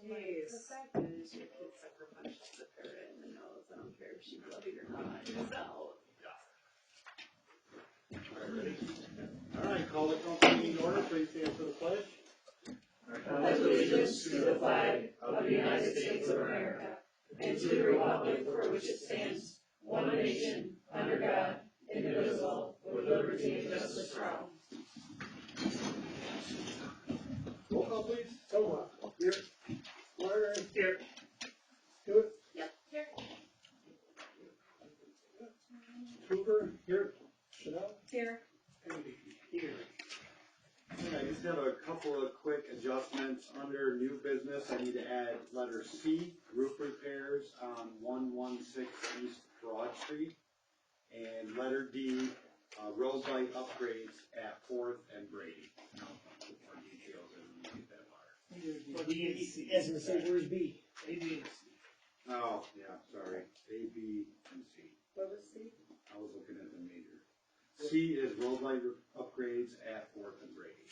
Jeez. The fact is, your kid stuck her punch the parrot in the nose. I don't care if she bloodied or not. It's out. Ready? All right, call the company in order. Please stand for the pledge. I pledge allegiance to the flag of the United States of America and to the republic for which it stands, one nation, under God, indivisible, with liberty and justice for all. Roll call, please. Toma. Here. Warner. Here. Stewart. Yep, here. Hoover. Here. Chanel. Here. Here. I just have a couple of quick adjustments under new business. I need to add letter C, roof repairs on 116 East Broad Street, and letter D, road light upgrades at 4th and Brady. More details as we get that part. Well, B and C. As in the say, where's B? A, B, and C. Oh, yeah, sorry. A, B, and C. What was C? I was looking at the major. C is road light upgrades at 4th and Brady.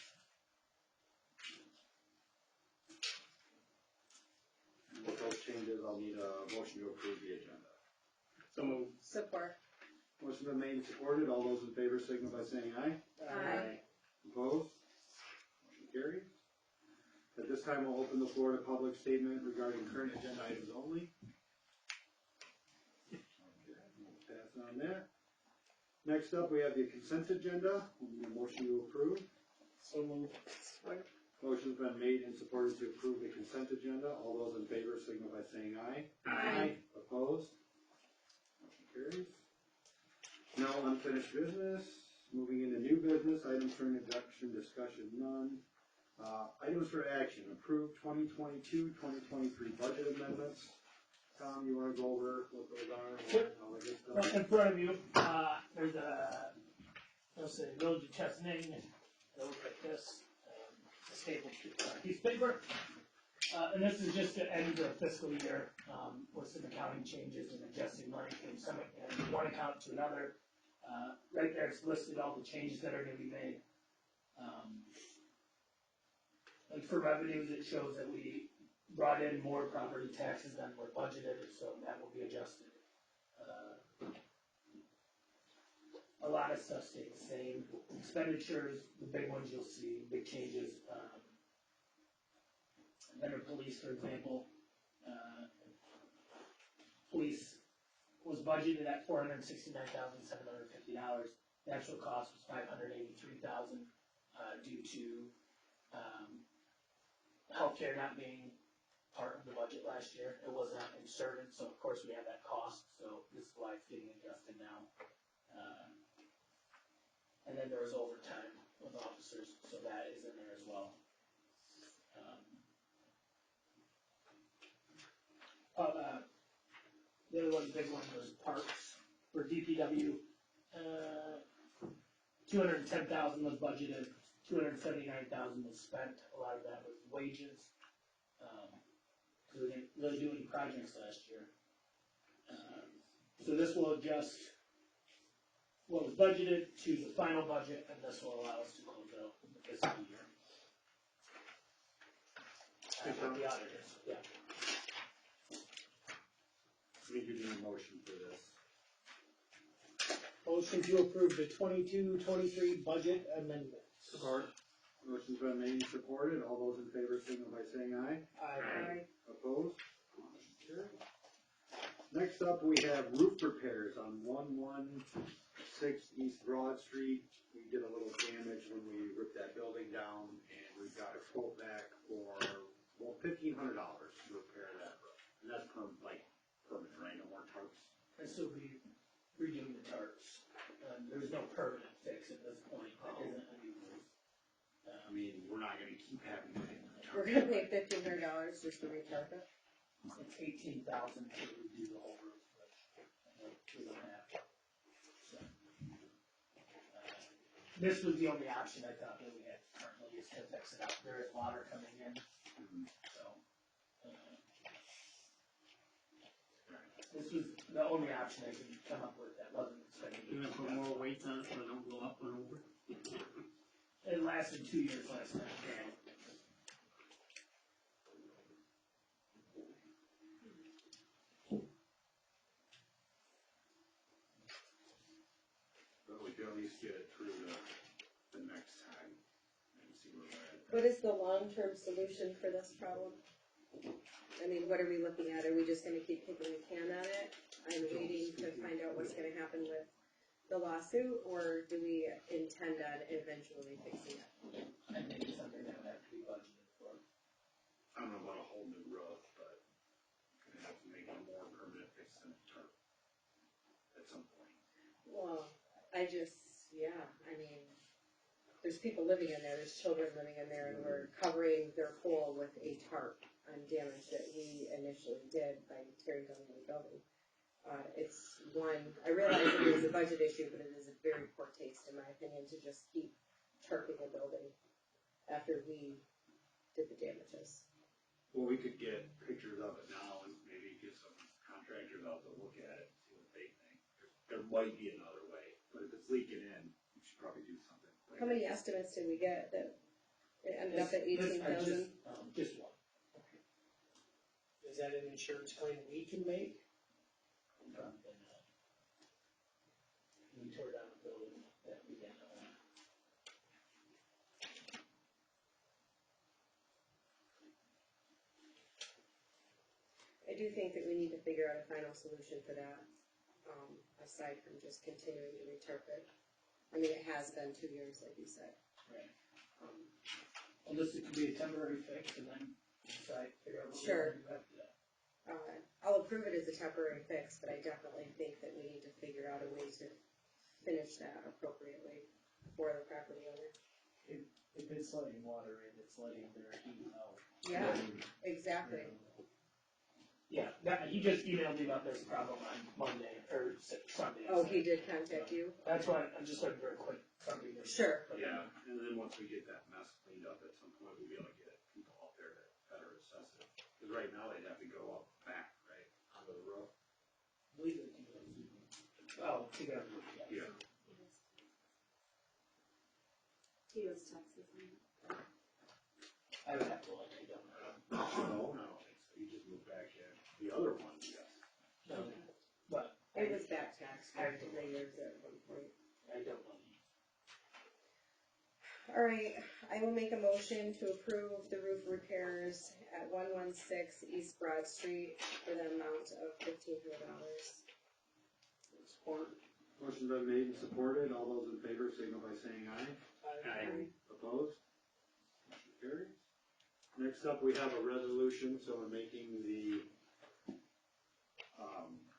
With those changes, I'll need a motion to approve the agenda. So moved. Support. Motion been made and supported. All those in favor signal by saying aye. Aye. Opposed? Motion carries. At this time, we'll open the floor to public statement regarding current agenda items only. Okay, we'll pass on that. Next up, we have the consent agenda. We need a motion to approve. So moved. Support. Motion's been made and supported to approve the consent agenda. All those in favor signal by saying aye. Aye. Opposed? Motion carries. No unfinished business. Moving into new business, items for introduction, discussion, none. Items for action, approved 2022-2023 budget amendments. Tom, you wanna go over what those are? Yep. How they get Well, done? in front of you, there's a, let's say, Village of Chesaning. It looks like this. It's a stapled piece of paper. And this is just to end the fiscal year, with some accounting changes and adjusting money from one account to another. Right there, it's listed all the changes that are gonna be made. Like for revenues, it shows that we brought in more property taxes than were budgeted, so that will be adjusted. A lot of stuff stayed the same. Expenditures, the big ones you'll see, big changes. Under police, for example, police was budgeted at $469,750. The actual cost was $583,000 due to healthcare not being part of the budget last year. It was not inserted, so of course we have that cost. So this is why it's getting adjusted now. And then there was overtime with officers, so that is in there as well. The other one, the big one, was parks for DPW. 210,000 was budgeted. 279,000 was spent. A lot of that was wages. Because we didn't really do any projects last year. So this will adjust what was budgeted to the final budget, and this will allow us to close out the fiscal year. With the auditors, yeah. Let me give you a motion for this. Motion to approve the 22-23 budget amendment. Support. Motion's been made and supported. All those in favor signal by saying aye. Aye. Opposed? Motion carried. Next up, we have roof repairs on 116 East Broad Street. We did a little damage when we ripped that building down, and we got a quote back for, well, $1,500 to repair that roof. And that's permanent, right? No more tarps. And so we redoing the tarps. There's no permanent fix at this point. That isn't a new roof. I mean, we're not gonna keep having to pay the We're tarp. gonna pay $1,500 just to retarp it. It's $18,000 to redo the whole roof, which we don't have. So, this was the only option I thought that we had currently is to fix it up. There is water coming in, so. This was the only option I could come up with that wasn't expected. You're gonna put more weight on it so it don't go up and over? It lasted 2 years last time. least get it through the next time and see where we're at. What is the long-term solution for this problem? I mean, what are we looking at? Are we just gonna keep kicking the can at it? I'm waiting to find out what's gonna happen with the lawsuit, or do we intend on eventually fixing it? I think it's something that would have to be budgeted for. I don't know about a whole new roof, but gonna have to make it more permanent fix than tarp at some point. Well, I mean, there's people living in there, there's children living in there, and we're covering their hole with a tarp on damage that we initially did by tearing down the building. It's I realize it is a budget issue, but it is a very poor taste, in my opinion, to just keep tarping a building after we did the damages. Well, we could get pictures of it now and maybe get some contractors out to look at it, see what they think. There might be another way, but if it's leaking in, we should probably do something. How many estimates did we get that it ended up at 18,000? Just one. Is that an insurance claim we can make? Probably not. We tore down a building that we didn't own. I do think that we need to figure out a final solution for that, aside from just continuing to returf it. I mean, it has been 2 years, like you said. Right. Well, this could be a temporary fix and then decide, figure out what Sure. we're gonna do after that. I'll approve it as a temporary fix, but I definitely think that we need to figure out a way to finish that appropriately for the property owner. If it's letting water in, it's letting their heat out. Yeah, exactly. Yeah, he just emailed me about this problem on Monday, or Sunday. Oh, he did contact you? That's why I'm just looking for a quick something. Sure. Yeah, and then once we get that mess cleaned up at some point, we'll be able to get people out there to better assess it. Because right now, they'd have to go up back, right, onto the roof. Oh, together. Yeah. He was Texas. I would have to look, I don't know. No, I don't think so. You just moved back in. The other one, yes. No, but It was back tax for 3 years at one point. I don't know. All right, I will make a motion to approve the roof repairs at 116 East Broad Street for the amount of $1,500. Support. Motion been made and supported. All those in favor signal by saying aye. Aye. Opposed? Motion carries. Next up, we have a resolution, so we're making the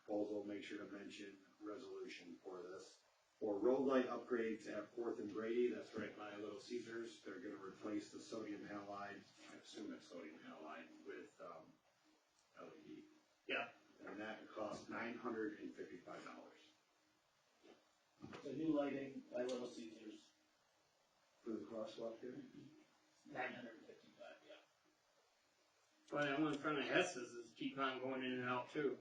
proposal, make sure to mention resolution for this. For road light upgrades at 4th and Brady, that's right by Little Caesars, they're gonna replace the sodium halide, I assume it's sodium halide, with LED. Yeah. And that costs $955. The new lighting by Little Caesars, For the crosswalk there? $955, yeah. Well, that one in front of Hess's is keep on going in and out too.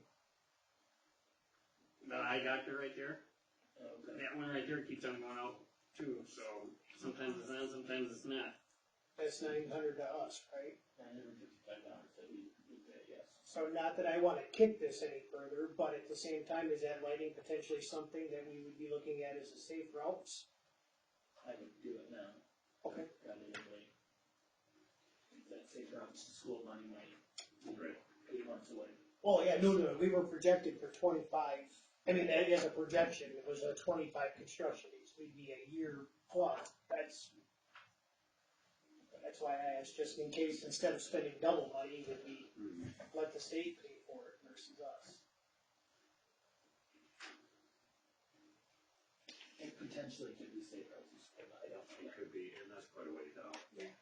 The eye doctor right there, Okay. that one right there keeps on going out too, so sometimes it's on, sometimes it's not. That's $900 to us, right? $955 that we pay, yes. So not that I wanna kick this any further, but at the same time, is that lighting potentially something that we would be looking at as a safe routes? I would do it now. Okay. Rather than wait. That safe routes to school money might Right. 8 months away. Oh, yeah, no, we were projected for 25, I mean, as a projection, it was a 25 construction days, we'd be a year plus, that's why I asked, just in case, instead of spending double money, would we let the state pay for it versus us? It potentially could be safe routes to school, but I don't know. It could be, and that's quite a ways out. Yeah.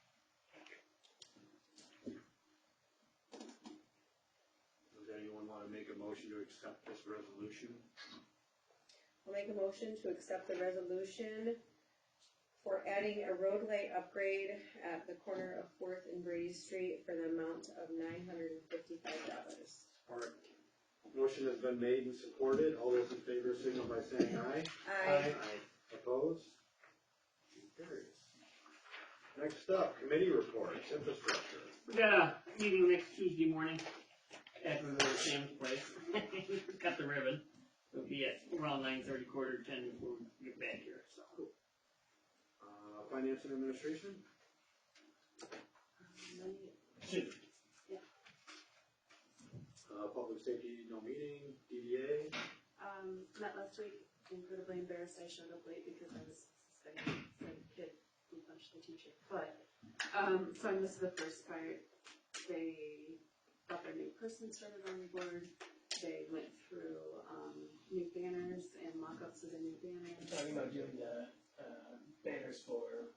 Does anyone want to make a motion to accept this resolution? I'll make a motion to accept the resolution for adding a road light upgrade at the corner of 4th and Brady Street for the amount of $955. Support. Motion has been made and supported. All those in favor signal by saying aye. Aye. Opposed? Motion carries. Next up, committee reports, infrastructure. We got a meeting next Tuesday morning, after we go to Sam's place, cut the ribbon. It'll be at around 9:30, 9:45 before we get back here, so. Finance and administration? Should, Public safety, no meeting, DDA? Met last week, incredibly embarrassed I showed up late because I was suspecting some kid who punched the teacher. But, so I missed the first part. They got their new person started on the board. They went through, new banners and mock-ups of the new banners. talking about doing the, banners for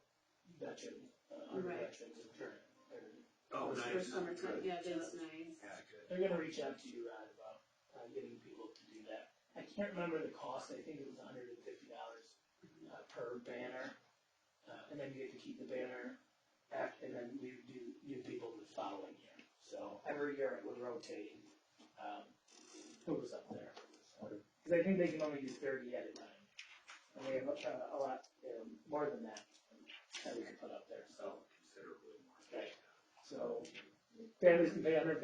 veterans, Right. veterans in turn. Oh, For summertime, yeah, that's nice. They're gonna reach out to you, Rod, about, getting people to do that. I can't remember the cost, I think it was $150, per banner. And then you get to keep the banner and then we do new people the following year. So every year it would rotate, who was up there. Cause I think they can only do 30 at a time. And we have a lot, more than that we could put up there, so. Considerably more. Right. So families can pay $150,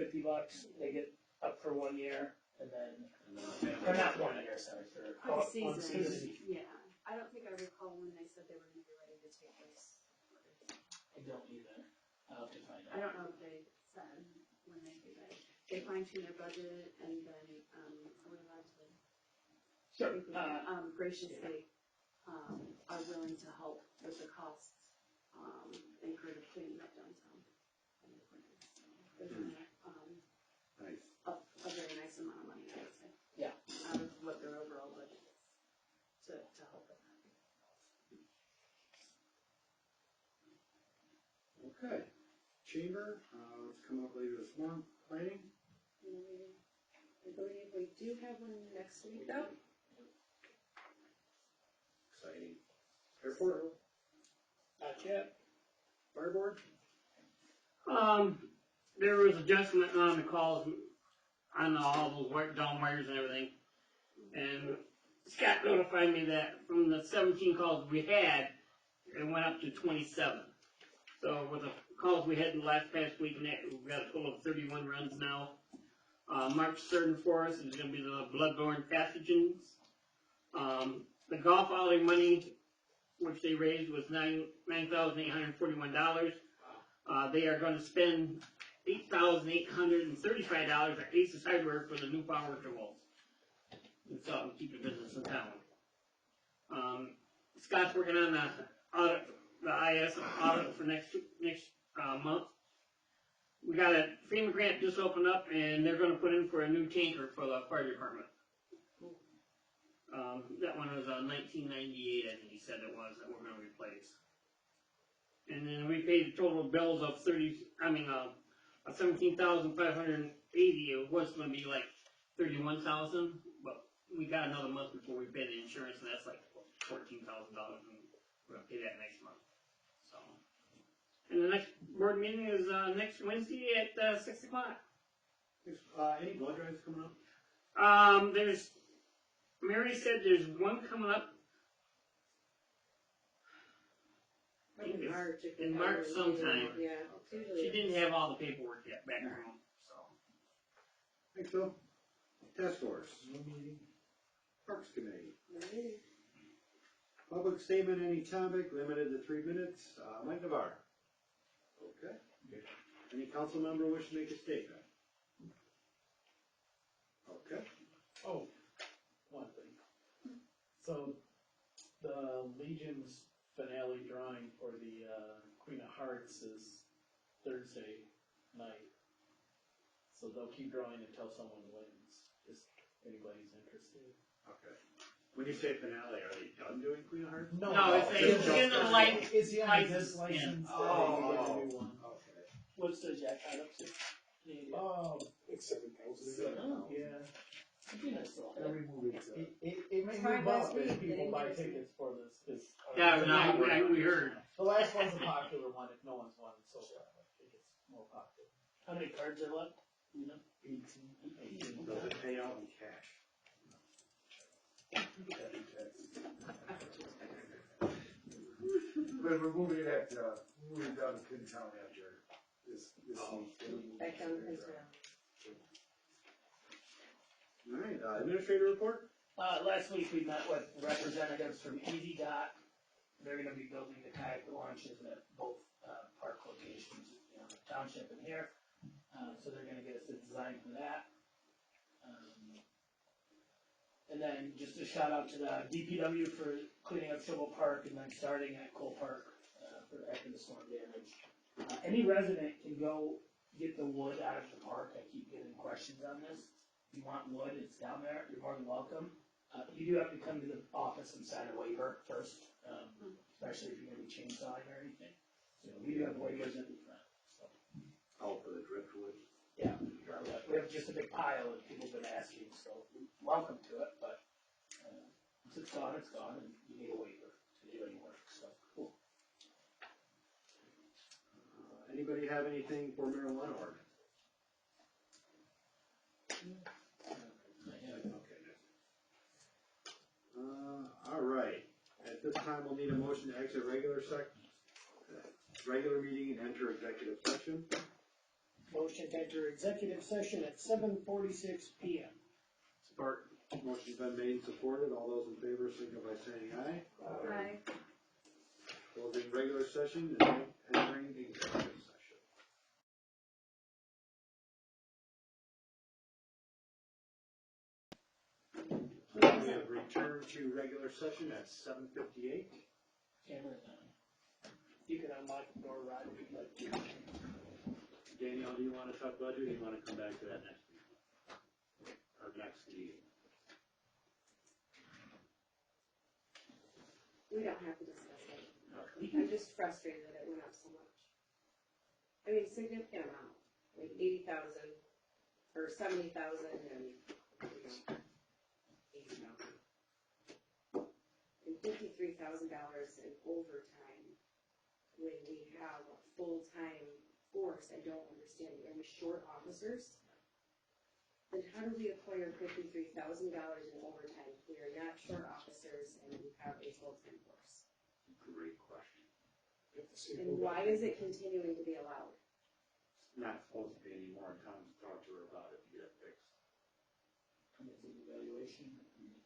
they get up for 1 year, and then, or not 1 year, sorry, for One one season, season. yeah. I don't think I recall when they said they were gonna be ready to take this. I don't either, I'll have to find I out. don't know if they said when they'd be ready. They fine-tune their budget and then, we're allowed to, Sure, graciously, are willing to help with the costs, incurred of cleaning up downtown. There's Nice. a very nice amount of money, I would say. Yeah. Out of what their overall budget is to help with that. Okay. Chamber, it's coming up later this month. Planning? I believe we do have one next week though. Exciting. Airport? Not yet. Fire board? There was adjustment on the calls, on all those down wires and everything. And Scott notified me that from the 17 calls we had, it went up to 27. So with the calls we had in the past week, we've got a total of 31 runs now. March 3rd and 4th is going to be the bloodborne pathogens. The golf outing money, which they raised, was $9,841. They are going to spend $8,835 at Ace's Hardware for the new power tools. And so keep the business in town. Scott's working on the audit, the IS audit for next month. We got a FEMA grant just opened up, and they're going to put in for a new tanker for the fire department. That one was 1998, I think he said it was, that we're going to replace. And then we paid total bills of 17,580. It was going to be like 31,000, but we got another month before we pay the insurance, and that's like $14,000, and we're going to pay that next month. So, and the next board meeting is next Wednesday at 6 o'clock. Any blood drives coming up? Mary said there's one coming up. I think In March. if in we March have a sometime. meeting, Yeah, it's usually. She didn't have all the paperwork yet back home, so. Thanks, Bill. Task force? No meeting. Parks committee? No meeting. Public statement, any topic, limited to 3 minutes. Mike Navarre. Okay. Any council member wish to make a statement? Okay. Oh, one thing. So, the Legion's finale drawing for the Queen of Hearts is Thursday night. So they'll keep drawing until someone wins, if anybody's interested. Okay. When you say finale, are they done doing Queen of Hearts? No, it's the end of the life. It's the end of this license. license, and then you get a new one. Okay. What's the jackpot up to? It's 7,000. Yeah. It'd be nice to look at. Every movie. It may Tried move last up week, if they people didn't buy give us tickets for this, cause. Yeah, we heard. The last one's a popular one, if no one's won it so far, but it gets more popular. How many cards are left? You know? 18. Does it pay out in cash? But we're moving it at, moving down to Pin Town after this week. Back down to Pintown. All right, administrator report? Last week we met with representatives from Easy Dot. They're gonna be building the kayak launches at both, park locations, township and here. So they're gonna get us a design for that. And then just a shout out to the DPW for cleaning up Shovel Park and then starting at Cole Park, for after the storm damage. Any resident can go get the wood out of the park. I keep getting questions on this. If you want wood, it's down there. You're more than welcome. You do have to come to the office and sign a waiver first, especially if you're gonna be chainsawing or anything. So we do have waivers at the front, so. Oh, for the driftwood. Yeah, we have just a big pile and people have been asking, so welcome to it, but, once it's gone, and you need a waiver to do any work, so, cool. Anybody have anything for marijuana ordinance? All right, at this time, we'll need a motion to exit regular meeting and enter executive session. Motion to enter executive session at 7:46 PM. Support. Motion's been made and supported, all those in favor signify by saying aye. Aye. Closing regular session and entering executive session. We have returned to regular session at 7:58. Camera's on. You can unlock the door, Rod, if you'd like to. Danielle, do you want to talk budget, or do you want to come back to that next meeting? Or next meeting? We don't have to discuss it. I'm just frustrated that it went up so much. I mean, significant amount, like 80,000 or 70,000 and, 80,000. And $53,000 in overtime when we have a full-time force. I don't understand. Are we short officers? Then how do we acquire $53,000 in overtime? We are not short officers and we have a full-time force. Great question. And why is it continuing to be allowed? It's not supposed to be anymore, Tom's talked to her about it to get it fixed. Comes an evaluation,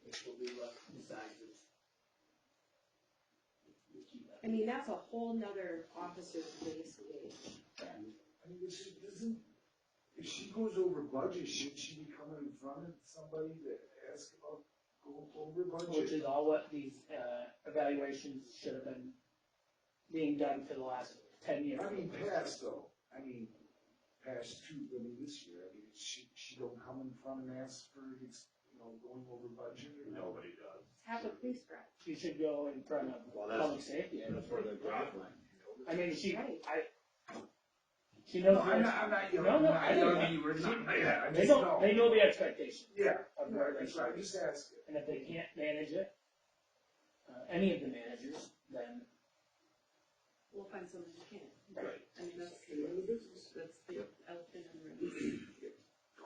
which will be left besides this. We keep that. I mean, that's a whole nother officer's base wage. I mean, if she goes over budget, should she be coming in front of somebody to ask about going over budget? Which is all what these, evaluations should have been being done for the last 10 years. I mean, past though, past this year, she don't come in front and ask for, going over budget or? Nobody does. Have a police rep. You should go in front of Well, public safety. That's where the guideline. I mean, she knows. No, what- I'm not, No, I know that. you or nothing like that, I They just know, they know the expectations Yeah, of where they that's should right, be. just ask it. And if they can't manage it, any of the managers, then, We'll find someone who can. Right. I mean, that's the elephant in the room.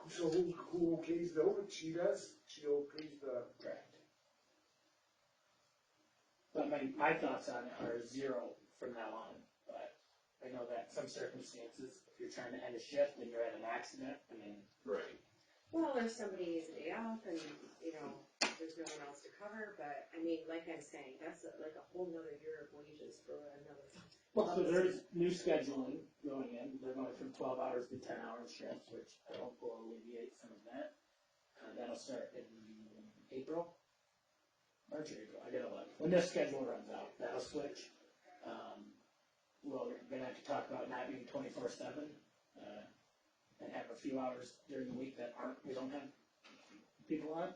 So who okays the over, she does, she okays the. correct. But my thoughts on it are zero from now on, but I know that some circumstances, if you're trying to end a shift and you're at an accident, I mean, Right. Well, if somebody needs a day off and, there's no one else to cover, but, I mean, like I'm saying, that's like a whole nother year of wages for another. well, so there's new scheduling going in, they're going from 12 hours to 10-hour shifts, which I hope will alleviate some of that. That'll start in March or April, I gotta look, when this schedule runs out, that'll switch. We're gonna have to talk about not being 24/7, and have a few hours during the week that we don't have people on,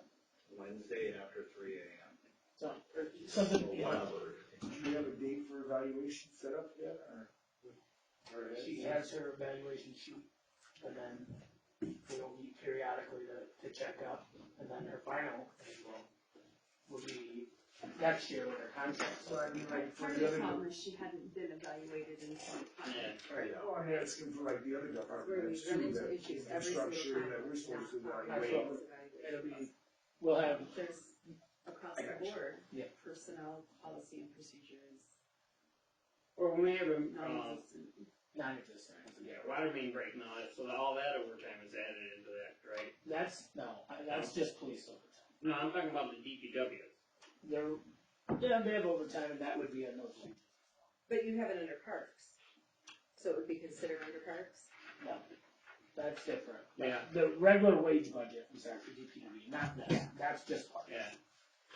Wednesday after 3 AM. so, something, Do you have a date for evaluation set up yet, or? She has her evaluation sheet, and then we'll meet periodically to check up, and then her final will be next year with her contract. So I mean, like, for Part of the the other. problem is she hadn't been evaluated in some time. Yeah. Right, well, I'm asking for like the other departments Where we run too, into that issues every single infrastructure time. that we're supposed to Not evaluate. evaluate. It'll be, we'll have, There's across I the got you. board, Yeah. personnel policy and procedures Or we may have a, non-existent. non-existent. yeah, water main break and all that, so all that overtime is added into that, right? That's just police overtime. No, I'm talking about the DPWs. They have overtime, and that would be on those wages. But you have it under parks, so it would be considered under parks? No, that's different. Yeah. The regular wage budget, I'm sorry, for DPW, not this, that's just part. Yeah.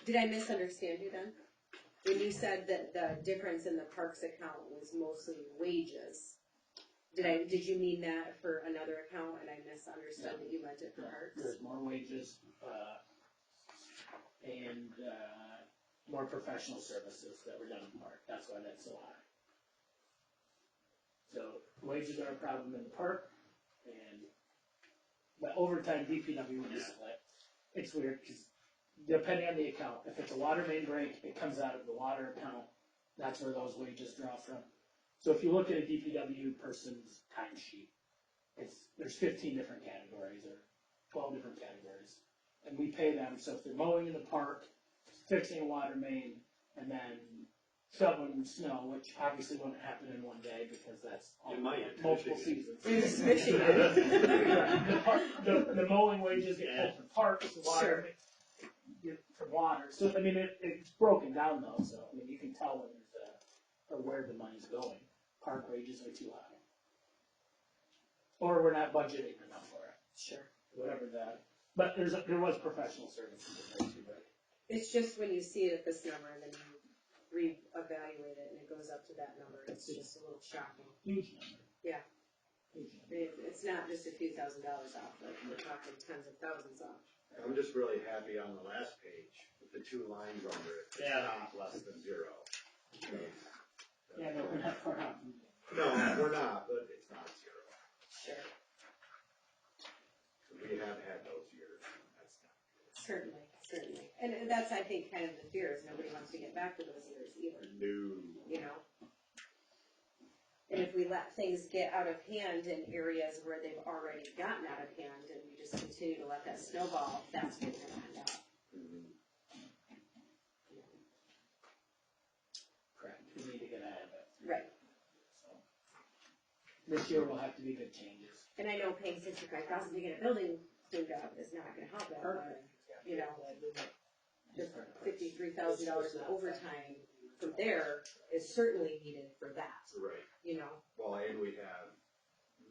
Did I misunderstand you then? When you said that the difference in the parks account was mostly wages, did you mean that for another account and I misunderstood that you meant it for parks? There's more wages, and, more professional services that were done in park, that's why that's so high. So, wages are a problem in the park, and, but overtime DPW would be split. It's weird, cause depending on the account, if it's a water main break, it comes out of the water account, that's where those wages draw from. So if you look at a DPW person's timesheet, there's 15 different categories, or 12 different categories. And we pay them, so if they're mowing in the park, fixing a water main, and then shoveling snow, which obviously wouldn't happen in one day, because that's It might. multiple seasons. It's Michigan. The mowing wages get pulled from parks, the water, Sure. get from water, so, I mean, it's broken down though, so, I mean, you can tell when there's or where the money's going. Park wages are too high. Or we're not budgeting enough for it, Sure. whatever that, but there was professional services in there too, right? It's just when you see it at this number and then you reevaluate it and it goes up to that number, it's just a little shocking. Huge number. Yeah. Huge number. It's not just a few $1,000s off, like we're talking tens of thousands off. I'm just really happy on the last page with the two lines under it. It's Yeah. not less than zero. Yeah, no, we're not far off. No, we're not, but it's not zero. Sure. We have had those years. That's not good. Certainly. And that's, I think, kind of the fear is nobody wants to get back to those years either, No. you know? And if we let things get out of hand in areas where they've already gotten out of hand and we just continue to let that snowball, that's where we're gonna end up. Correct, we need to get out of it. Right. So, this year will have to be big changes. And I know paying $65,000 to get a building cleaned up is not gonna help that, but, you know, the $53,000 in overtime from there is certainly needed for that, Right. you know? Well, and we have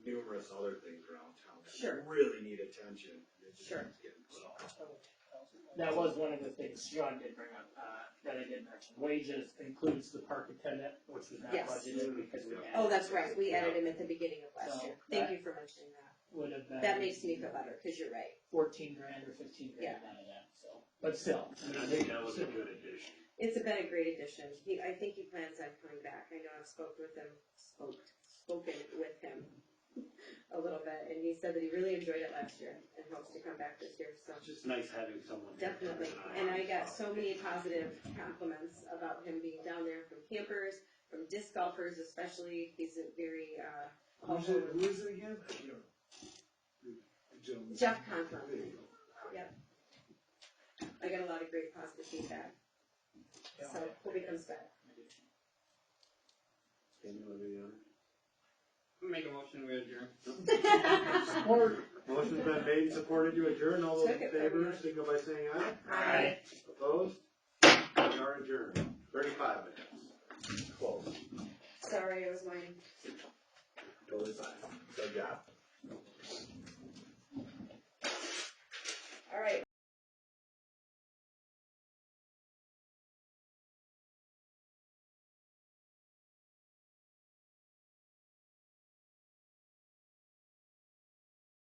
numerous other things around town that Sure. really need attention. It just Sure. keeps getting put off. That was one of the things Sean did bring up, that I didn't mention. Wages includes the park attendant, which was not Yes. budgeted because we had. Oh, that's right, we added him at the beginning of last So, year. Thank you for mentioning that. Would have been. That makes me feel better, cause you're right. 14 grand or 15 grand out of that, so, but still. I think that was a good addition. It's been a great addition. I think he plans on coming back. I know I've spoken with him a little bit, and he said that he really enjoyed it last year and hopes to come back this year, so. It's just nice having someone. Definitely, and I got so many positive compliments about him being down there from campers, from disc golfers especially. He's a very, Who is it again? Jeff Conklin. There you go. Yep. I got a lot of great positive feedback, so hope he comes back. Make a motion to adjourn. Motion's been made and supported to adjourn. All those in Took it from favor, you. signal by saying aye. Aye. Opposed? We are adjourned. 35 minutes. Close. Sorry, it was mine. Totally fine. Good job.